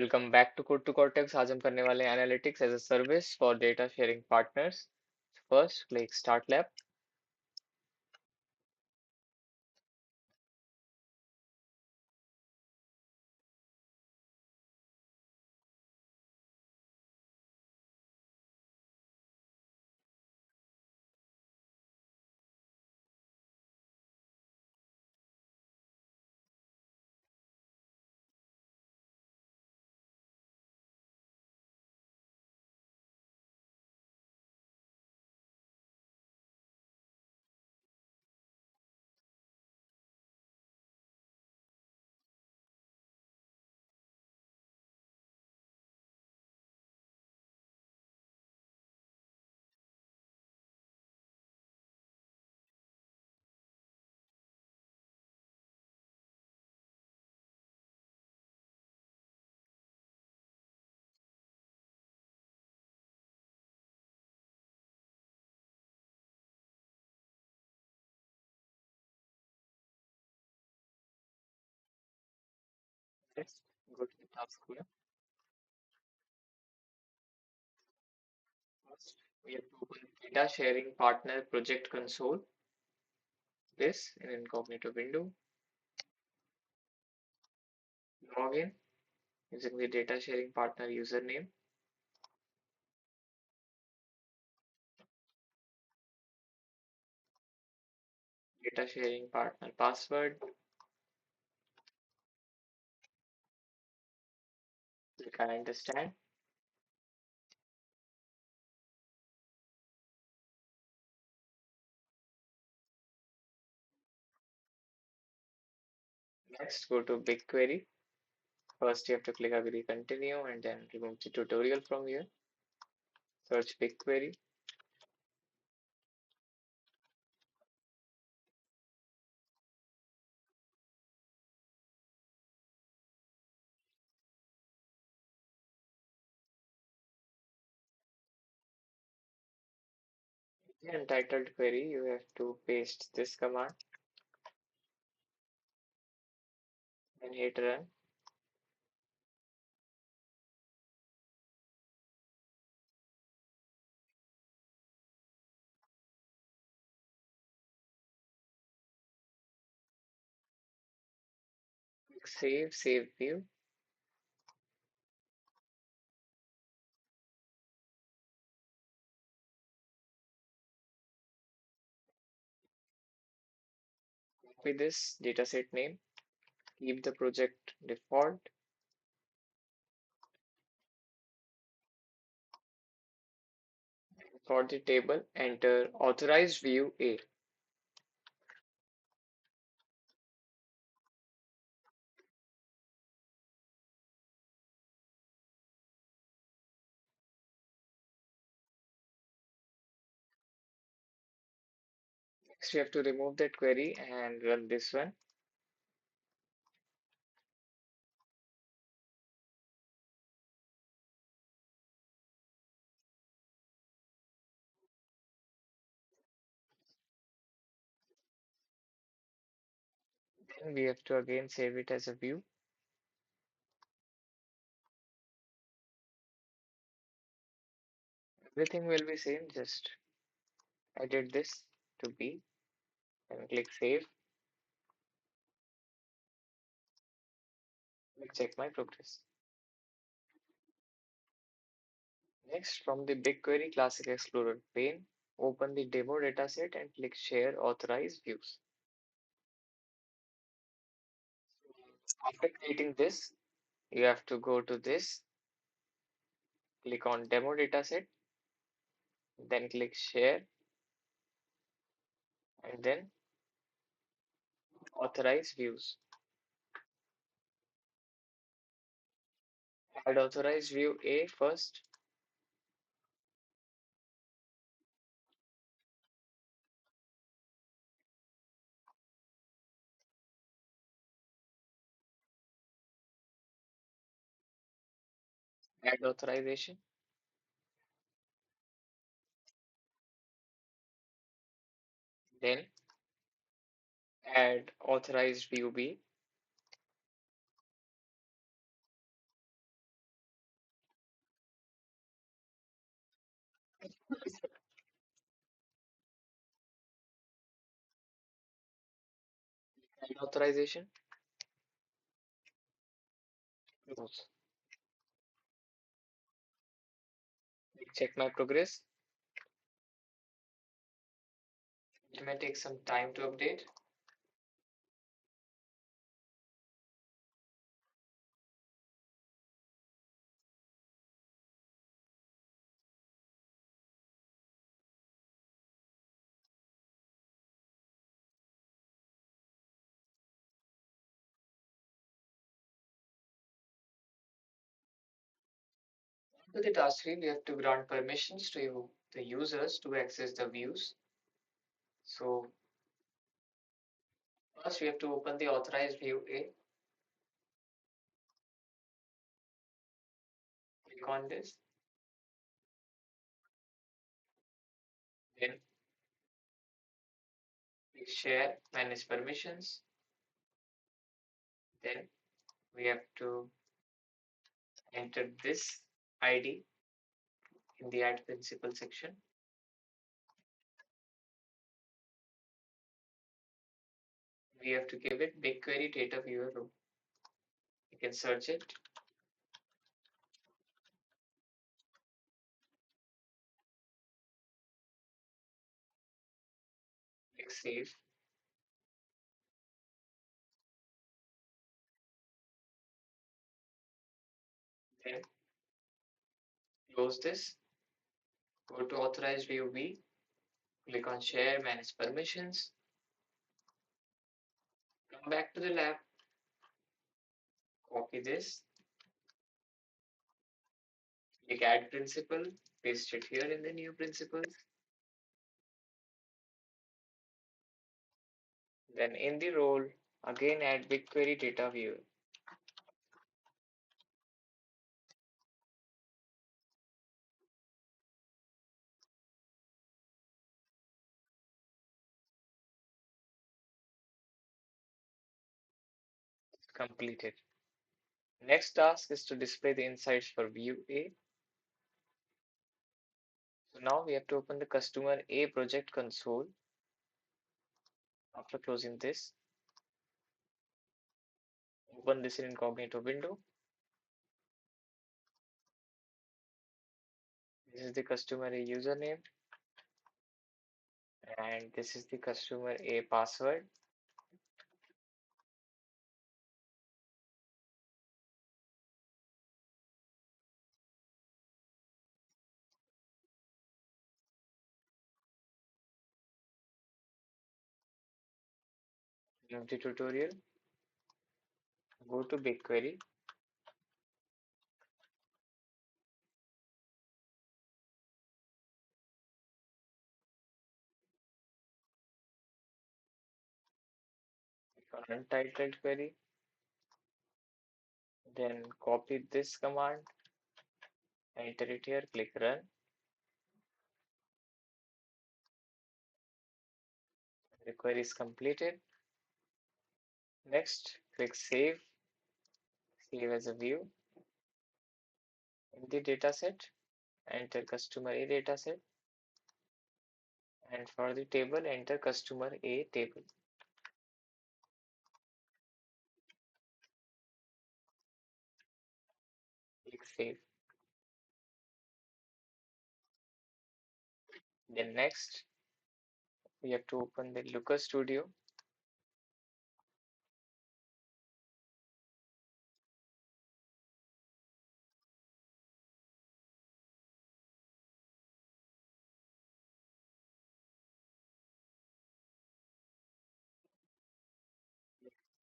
Welcome back to cortex. आज हम करने वाले हैं analytics as a service for data sharing partners. First click start lab. Let's go to the task here. First, we have to open data sharing partner project console. This in incognito window. Log in using the data sharing partner username. Data sharing partner password. Click I understand. Next, go to BigQuery. First, you have to click agree continue and then remove the tutorial from here. Search BigQuery. The untitled query, you have to paste this command and hit run. Click save view. Copy this dataset name, keep the project default. For the table, enter authorized view A. Next, you have to remove that query and run this one. Then we have to again save it as a view. Everything will be same, just edit this to B and click save. Let's check my progress. Next, from the BigQuery Classic Explorer pane, open the demo dataset and click Share Authorized Views. After creating this, you have to go to this, click on Demo Dataset, then click Share, and then Authorize Views. Add Authorized View A first, add authorization, then add Authorized View B, And authorization. Close. Check my progress. It may take some time to update. For the task tree, we have to grant permissions to the users to access the views. So first we have to open the authorized view A. Click on this. Then click share, manage permissions. Then we have to enter this ID in the add principal section. We have to give it BigQuery data viewer row. You can search it. Click save. Then close this. Go to authorized view B. Click on share, manage permissions. Come back to the lab. Copy this. Click add principal. Paste it here in the new principal. Then in the role, again add BigQuery data viewer. Completed. Next task is to display the insights for view A. So now we have to open the customer A project console. After closing this, open this in incognito window. This is the customer A username and this is the customer A password. In the tutorial, go to BigQuery. Click on untitled query. Then copy this command, enter it here, click run. The query is completed. Next, click save, save as a view. In the dataset, enter customer A dataset. And for the table, enter customer A table. Click save. Then next, we have to open the Looker Studio.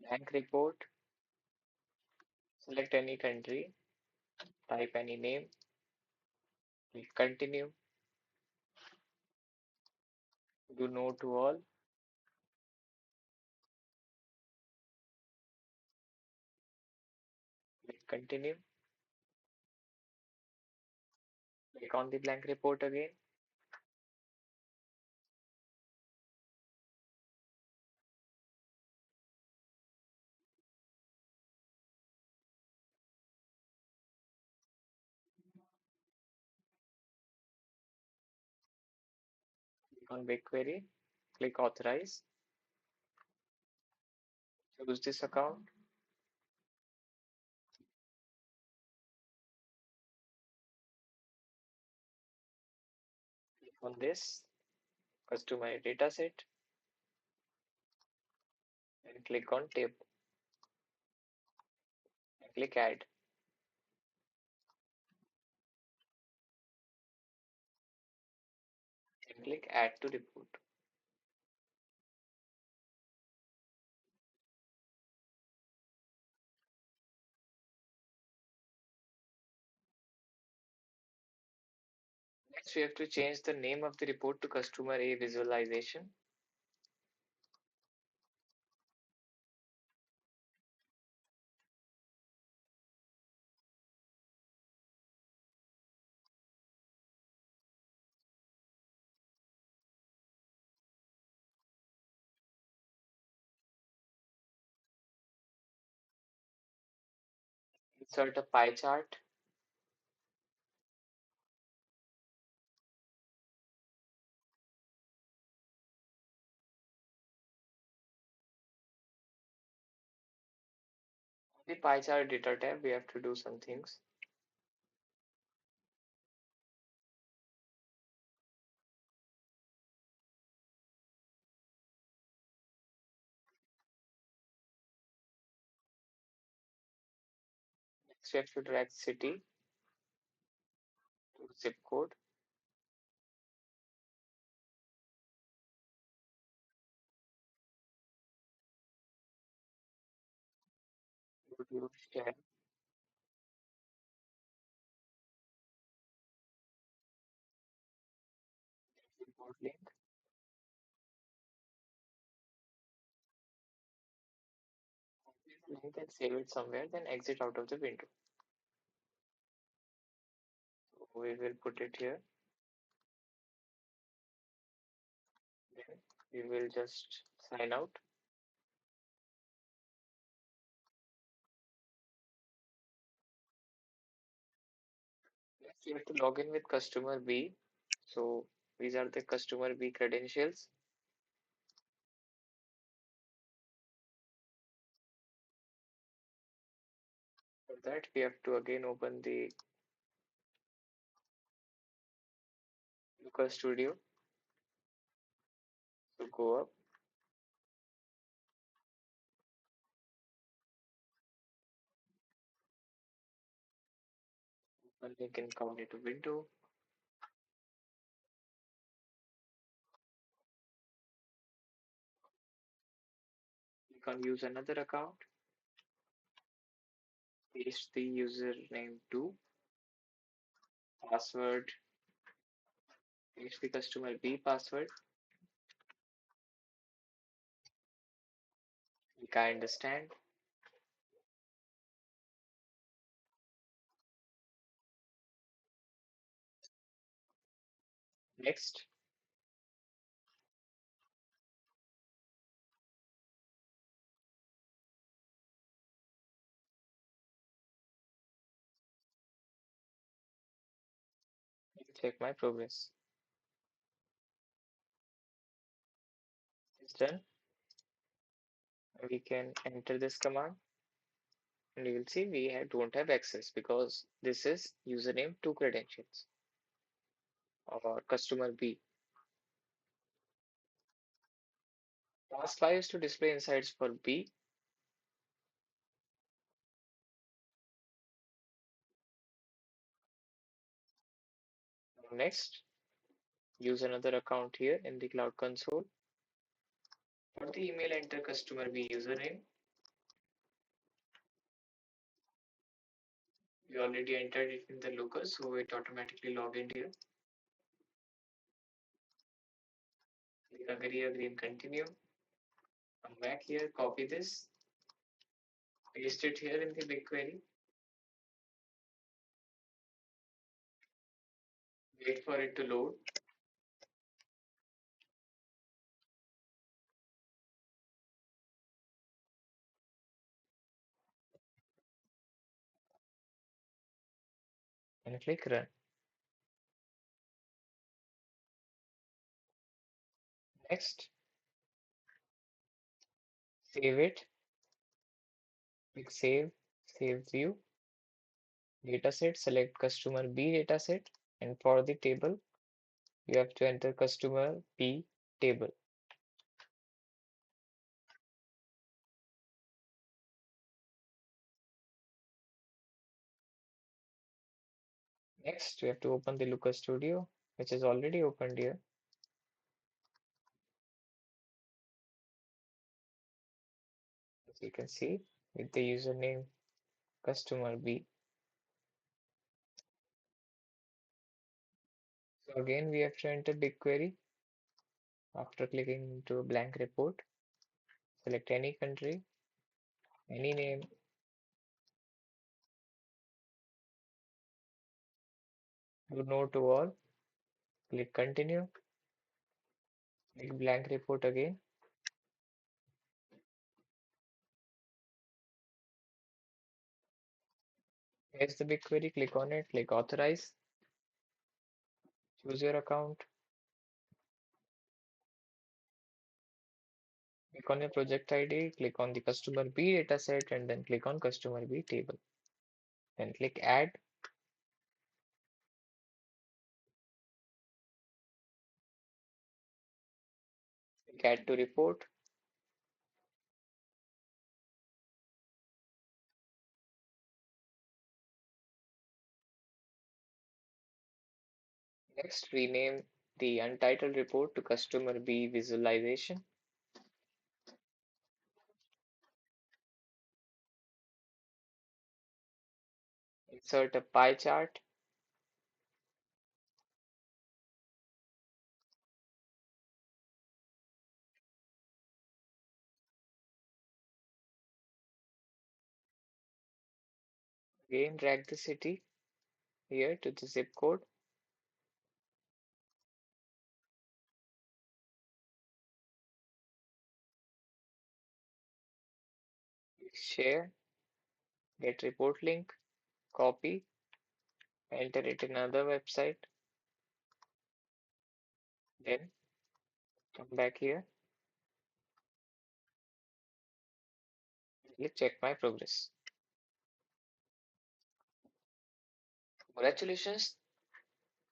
Blank report. Select any country. Type any name. Click continue. Do no to all. Click continue. Click on the blank report again. On BigQuery, click Authorize, choose this account, click on this, Customer Dataset, and click on Table, and click Add, and click Add to Report. Next, we have to change the name of the report to Customer A Visualization. Insert a pie chart. On the pie chart data tab, we have to do some things. Next, we have to drag city to zip code. Go to share, report link, copy the link and save it somewhere, then exit out of the window. So we will put it here. Then we will just sign out. Next, we have to log in with customer B. So these are the customer B credentials. For that, we have to again open the Looker Studio. So go up, open link incognito window. Click on use another account. Paste the username to password. Paste the customer B password. Click I understand. Next, check my progress. It's done. We can enter this command and you will see we don't have access because this is username two credentials or customer B. Task 5 is to display insights for B. Next, use another account here in the Cloud Console. For the email, enter customer B username. We already entered it in the looker, so it automatically logged in here. Click agree, agree, and continue. Come back here, copy this, paste it here in the BigQuery. Wait for it to load. And click run. Next, save it. Click Save, Save View, Dataset, select Customer B dataset, and for the table, you have to enter Customer B table. Next, we have to open the Looker Studio, which is already opened here. As you can see, with the username Customer B. So again, we have to enter BigQuery. After clicking into a blank report, select any country, any name, do no to all, click Continue, click blank report again. Here's the BigQuery, click on it, click Authorize, choose your account, click on your project ID, click on the Customer B dataset, and then click on Customer B table. Then click Add. Click Add to Report. Next, rename the untitled report to Customer B Visualization. Insert a pie chart. Again, drag the city here to the zip code. Share, get report link, copy, enter it in another website. Then come back here, click check my progress. Congratulations,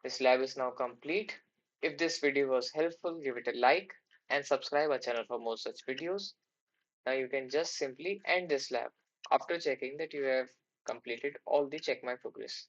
this lab is now complete. If this video was helpful, give it a like and subscribe our channel for more such videos. Now you can just simply end this lab after checking that you have completed all the check my progress.